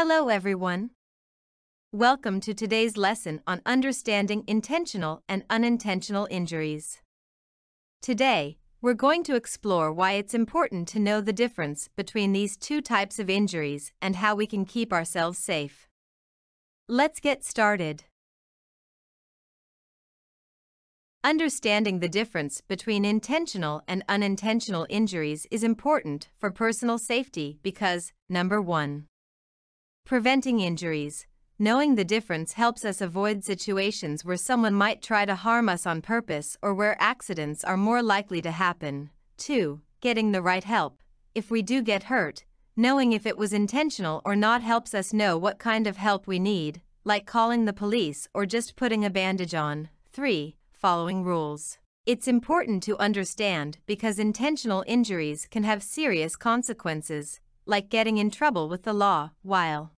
Hello everyone. Welcome to today's lesson on understanding intentional and unintentional injuries. Today, we're going to explore why it's important to know the difference between these two types of injuries and how we can keep ourselves safe. Let's get started. Understanding the difference between intentional and unintentional injuries is important for personal safety because, number 1, preventing injuries. Knowing the difference helps us avoid situations where someone might try to harm us on purpose or where accidents are more likely to happen. 2. Getting the right help. If we do get hurt, knowing if it was intentional or not helps us know what kind of help we need, like calling the police or just putting a bandage on. 3. Following rules. It's important to understand because intentional injuries can have serious consequences, like getting in trouble with the law, while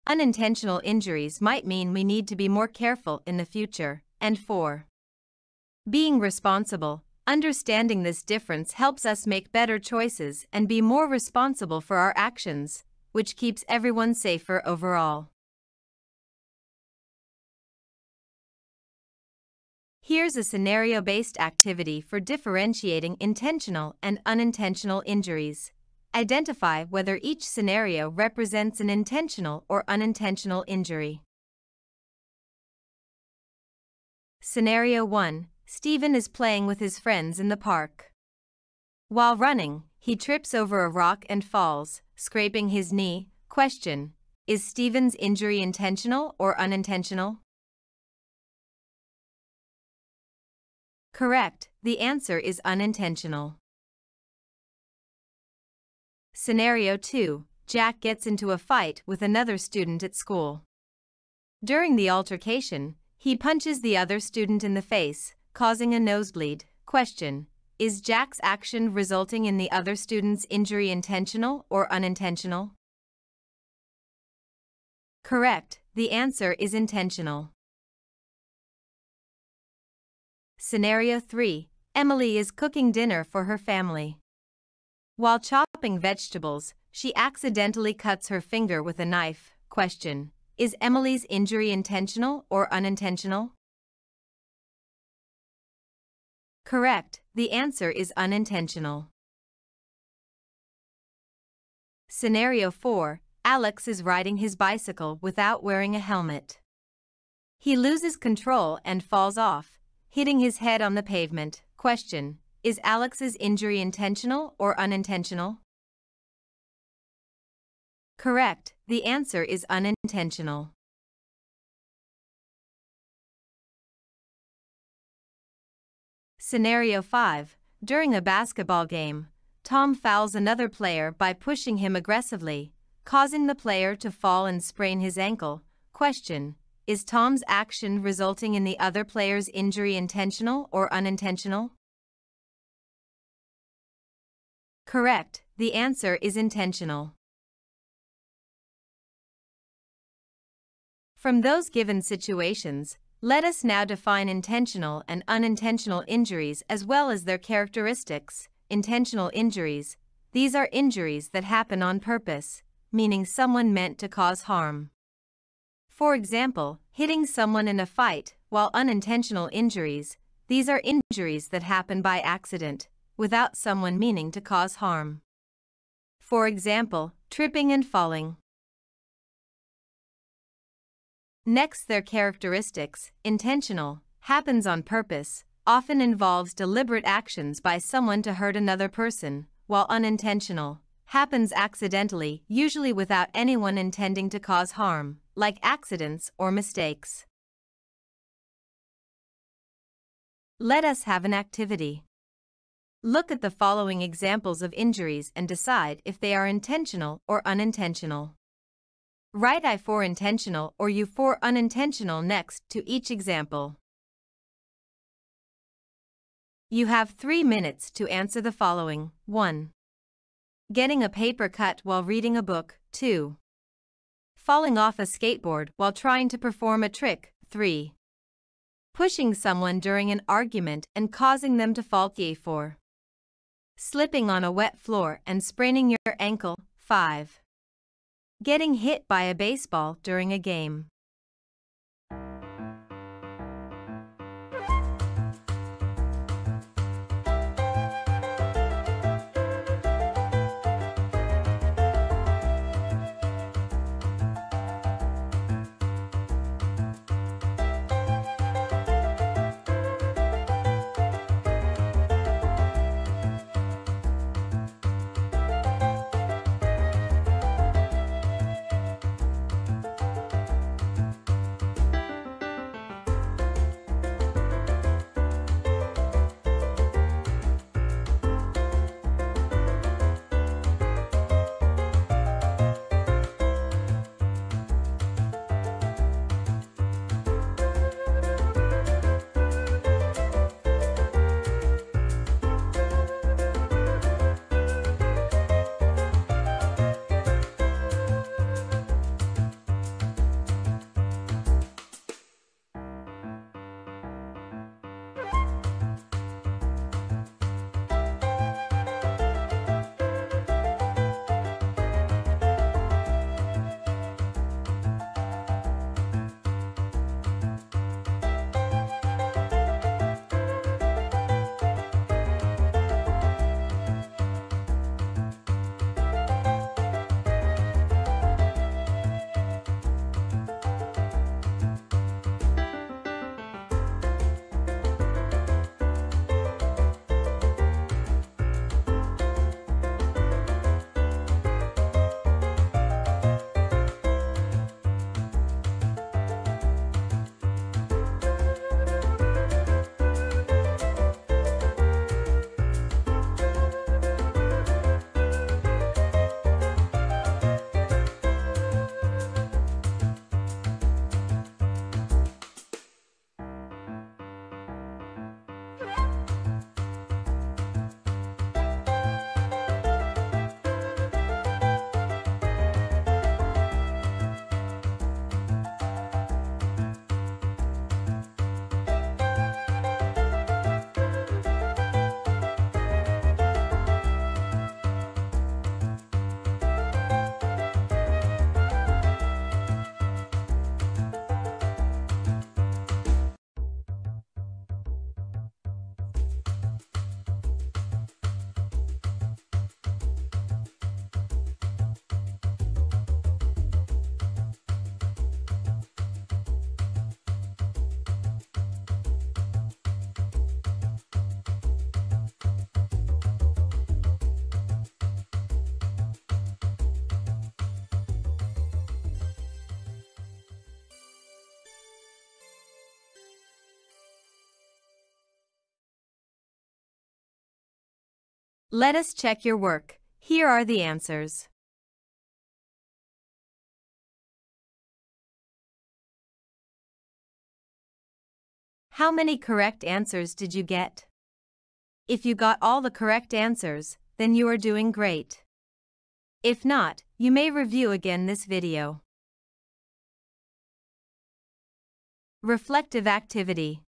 unintentional injuries might mean we need to be more careful in the future. And 4. Being responsible. Understanding this difference helps us make better choices and be more responsible for our actions, which keeps everyone safer overall. Here's a scenario-based activity for differentiating intentional and unintentional injuries. Identify whether each scenario represents an intentional or unintentional injury. Scenario 1. Stephen is playing with his friends in the park. While running, he trips over a rock and falls, scraping his knee. Question: is Stephen's injury intentional or unintentional? Correct. The answer is unintentional. Scenario 2. Jack gets into a fight with another student at school. During the altercation, he punches the other student in the face, causing a nosebleed. Question: is Jack's action resulting in the other student's injury intentional or unintentional? Correct. The answer is intentional. Scenario 3. Emily is cooking dinner for her family. While chopping vegetables, she accidentally cuts her finger with a knife. Question: is Emily's injury intentional or unintentional? Correct. The answer is unintentional. Scenario 4. Alex is riding his bicycle without wearing a helmet. He loses control and falls off, hitting his head on the pavement. Question: is Alex's injury intentional or unintentional? Correct. The answer is unintentional. Scenario 5. During a basketball game, Tom fouls another player by pushing him aggressively, causing the player to fall and sprain his ankle. Question: is Tom's action resulting in the other player's injury intentional or unintentional? Correct. The answer is intentional. From those given situations, let us now define intentional and unintentional injuries as well as their characteristics. Intentional injuries. These are injuries that happen on purpose, meaning someone meant to cause harm. For example, hitting someone in a fight, while unintentional injuries. These are injuries that happen by accident, without someone meaning to cause harm. For example, tripping and falling. Next, their characteristics. Intentional, happens on purpose, often involves deliberate actions by someone to hurt another person, while unintentional, happens accidentally, usually without anyone intending to cause harm, like accidents or mistakes. Let us have an activity. Look at the following examples of injuries and decide if they are intentional or unintentional. Write I for intentional or U for unintentional next to each example. You have 3 minutes to answer the following. 1. Getting a paper cut while reading a book. 2. Falling off a skateboard while trying to perform a trick. 3. Pushing someone during an argument and causing them to fall. 4. Slipping on a wet floor and spraining your ankle. 5. Getting hit by a baseball during a game. Let us check your work. Here are the answers. How many correct answers did you get? If you got all the correct answers, then you are doing great. If not, you may review again this video. Reflective activity.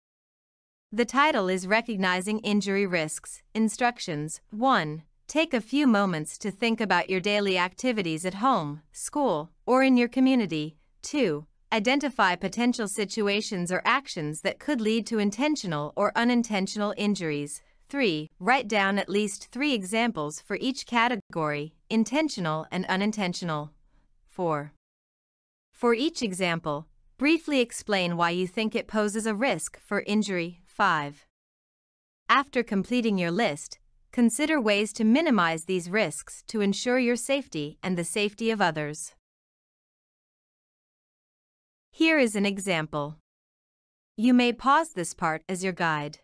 The title is Recognizing Injury Risks. Instructions. 1. Take a few moments to think about your daily activities at home, school, or in your community. 2. Identify potential situations or actions that could lead to intentional or unintentional injuries. 3. Write down at least 3 examples for each category, intentional and unintentional. 4. For each example, briefly explain why you think it poses a risk for injury. 5. After completing your list, consider ways to minimize these risks to ensure your safety and the safety of others. Here is an example. You may pause this part as your guide.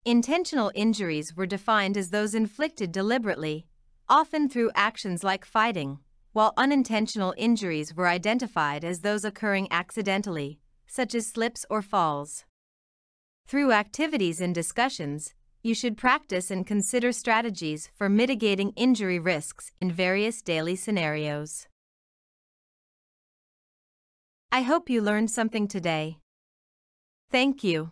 Intentional injuries were defined as those inflicted deliberately, often through actions like fighting, while unintentional injuries were identified as those occurring accidentally, such as slips or falls. Through activities and discussions, you should practice and consider strategies for mitigating injury risks in various daily scenarios. I hope you learned something today. Thank you.